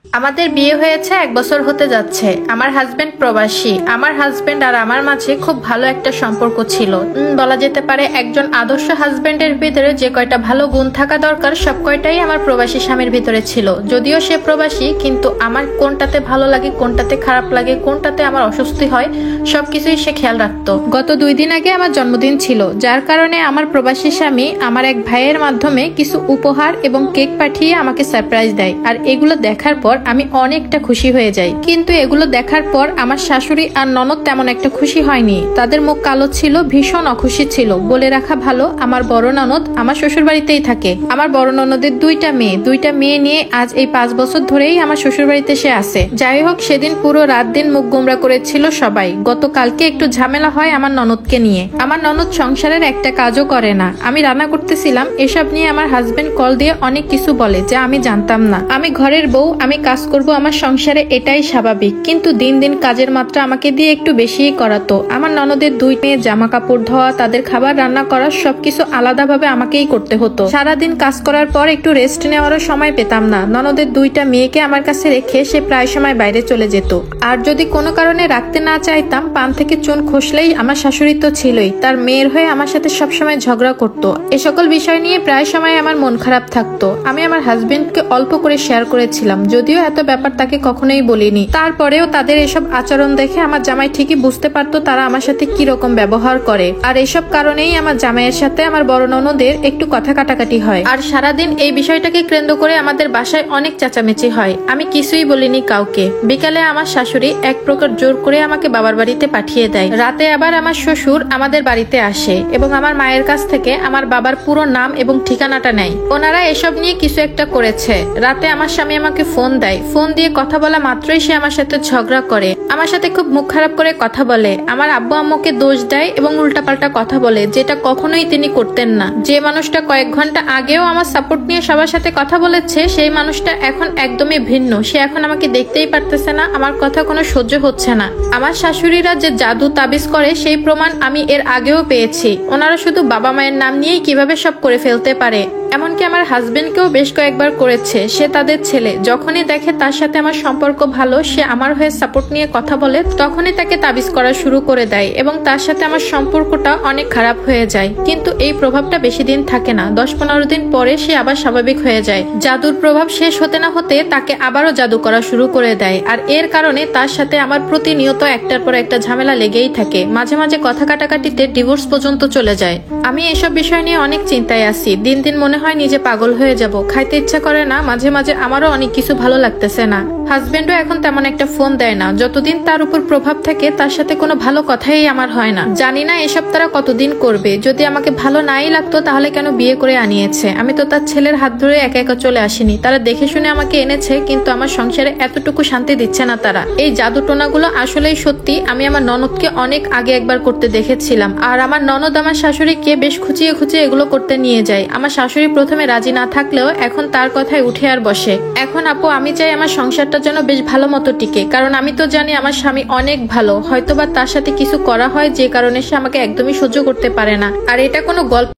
আমাদের বিয়ে হয়েছে 1 বছর হতে যাচ্ছে। আমার হাজবেন্ড প্রবাসী। আমার হাজবেন্ড আর আমার মাঝে খুব ভালো একটা সম্পর্ক ছিল। বলা যেতে পারে একজন আদর্শ হাজবেন্ডের ভিতরে যে কয়টা ভালো গুণ থাকা দরকার সব কয়টাই আমার প্রবাসী স্বামীর ভিতরে ছিল। যদিও সে প্রবাসী, কিন্তু আমার কোনটাতে ভালো লাগে, কোনটাতে খারাপ লাগে, কোনটাতে আমার অস্বস্তি হয় সবকিছুই সে খেয়াল রাখতো। গত 2 দিন আগে আমার জন্মদিন ছিল, যার কারণে আমার প্রবাসী স্বামী আমার এক ভাইয়ের মাধ্যমে কিছু উপহার এবং কেক পাঠিয়ে আমাকে সারপ্রাইজ দেয়। আর এগুলো দেখার পর আমি অনেকটা খুশি হয়ে যাই। কিন্তু এগুলো দেখার পর আমার শাশুড়ি আর ননদ তেমন একটা খুশি হয়নি। তাদের মুখ কালো ছিল, ভীষণ অখুশি ছিল। বলে রাখা ভালো, আমার বড় ননদ আমার শ্বশুর বাড়িতেই থাকে। আমার বড় ননদের 2টা মেয়ে নিয়ে আজ এই 5 বছর ধরেই আমার শ্বশুর বাড়িতে সে আছে। যাই হোক, সেদিন পুরো রাত দিন মুখ গোমরা করেছিল সবাই। গতকালকে একটু ঝামেলা হয় আমার ননদকে নিয়ে। আমার ননদ সংসারের একটা কাজও করে না। আমি রান্না করতেছিলাম, এসব নিয়ে আমার হাজবেন্ড কল দিয়ে অনেক কিছু বলে যা আমি জানতাম না। আমি ঘরের বউ, আমি কাজ করব আমার সংসারে, এটাই স্বাভাবিক। কিন্তু দিন দিন কাজের মাত্রা আমাকে দিয়ে একটু বেশিই করাতো। আমার ননদের 2 মেয়ে জামা কাপড় ধোয়া, তাদের খাবার রান্না করা সবকিছু আলাদাভাবে আমাকেই করতে হতো। সারাদিন কাজ করার পর একটু রেস্ট নেওয়ারও সময় পেতাম না। ননদের 2টা মেয়েকে আমার কাছে রেখে সে প্রায় সময় বাইরে চলে যেত। আর যদি কোনো কারণে রাখতে না চাইতাম, পান থেকে চুন খসলেই আমার শাশুড়ি তো ছিলই, তার মেয়ের হয়ে আমার সাথে সবসময় ঝগড়া করতো। এ সকল বিষয় নিয়ে প্রায় সময় আমার মন খারাপ থাকতো। আমি আমার হাজবেন্ডকে অল্প করে শেয়ার করেছিলাম, যদিও এত ব্যাপার তাকে কখনোই বলিনি। তারপরেও তাদের এসব আচরণ দেখে আমার জামাই ঠিকই বুঝতে পারতো তারা আমার সাথে কি রকম ব্যবহার করে। আর এসব কারণেই আমার জামাইয়ের সাথে আমার বড় ননদের একটু কথা কাটাকাটি হয়। আর সারাদিন এই বিষয়টাকে কেন্দ্র করে আমাদের বাসায় অনেক চেঁচামেচি হয়। আমি কিছুই বলিনি কাউকে। বিকালে আমার শাশুড়ি এক প্রকার জোর করে আমাকে বাবার বাড়িতে পাঠিয়ে দেয়। রাতে আবার আমার শ্বশুর আমাদের বাড়িতে আসে এবং আমার মায়ের কাছ থেকে আমার বাবার পুরো নাম এবং ঠিকানাটা নেয়। ওনারা এসব নিয়ে কিছু একটা করেছে। রাতে আমার স্বামী আমাকে ফোন দেয়। ফোন দিয়ে কথা বলা মাত্রই সে আমার সাথে ঝগড়া করে, আমার সাথে খুব মুখ খারাপ করে কথা বলে, আমার আব্বু আম্মুকে দোষ দেয় এবং উল্টাপাল্টা কথা বলে, যেটা কখনোই তিনি করতেন না। যে মানুষটা কয়েক ঘন্টা আগেও আমার সাপোর্ট নিয়ে সবার সাথে কথা বলেছে, সেই মানুষটা এখন একদমই ভিন্ন। সে এখন আমাকে দেখতেই পারতেছে না, আমার কথা কোনো সহ্য হচ্ছে না। আমার শাশুড়িরা যে জাদু তাবিজ করে সেই প্রমাণ আমি এর আগেও পেয়েছি। ওনারা শুধু বাবা মায়ের নাম নিয়েই কিভাবে সব করে ফেলতে পারে। এমনকি আমার হাজবেন্ডকেও বেশ কয়েকবার করেছে। সে তাদের ছেলে, যখনই দেখে তার সাথে আমার সম্পর্ক ভালো, সে আমার হয়ে সাপোর্ট নিয়ে কথা বলে, তখনই তাকে তাবিজ করা শুরু করে দেয় এবং তার সাথে আমার সম্পর্কটা অনেক খারাপ হয়ে যায়। কিন্তু এই প্রভাবটা বেশি দিন থাকে না, 10-15 দিন পরে সে আবার স্বাভাবিক হয়ে যায়। জাদুর প্রভাব শেষ হতে না হতে তাকে আবারও জাদু করা শুরু করে দেয়। আর এর কারণে তার সাথে আমার প্রতিনিয়ত একটার পর একটা ঝামেলা লেগেই থাকে। মাঝে মাঝে কথা কাটাকাটিতে ডিভোর্স পর্যন্ত চলে যায়। আমি এসব বিষয় নিয়ে অনেক চিন্তায় আছি। দিন দিন মনে হয় নিজে পাগল হয়ে যাব। খাইতে ইচ্ছা করে না, মাঝে মাঝে আমারও অনেক কিছু ভালো লাগতেছে না। হাজবেন্ডও এখন তেমন একটা ফোন দেয় না। যতদিন তার উপর প্রভাব থাকে তার সাথে কোনো ভালো কথাই আমার হয় না। জানি না এসব তারা কতদিন করবে। যদি আমাকে ভালো নাই লাগতো তাহলে কেন বিয়ে করে আনিয়েছে? আমি তো তার ছেলের হাত ধরে একা একা চলে আসিনি। তারা দেখে শুনে আমাকে এনেছে, কিন্তু আমার সংসারে এতটুকু শান্তি দিচ্ছে না তারা। এই জাদু টোনাগুলো আসলেই সত্যি। আমি আমার ননদকে অনেক আগে একবার করতে দেখেছিলাম, আর আমার ননদ আমার শাশুড়িকে বেশ খুঁচিয়ে খুঁচিয়ে এগুলো করতে নিয়ে যায়। আমার শাশুড়ি প্রথমে রাজি না থাকলেও এখন তার কথায় উঠে আর বসে। এখন আপু আমি চাই আমার সংসারটা যেন বেশ ভালো মতো টিকে, কারণ আমি তো জানি আমার স্বামী অনেক ভালো। হয়তোবা তার সাথে কিছু করা হয় যে কারণে সে আমাকে একদমই সহ্য করতে পারে না। আর এটা কোনো গল্প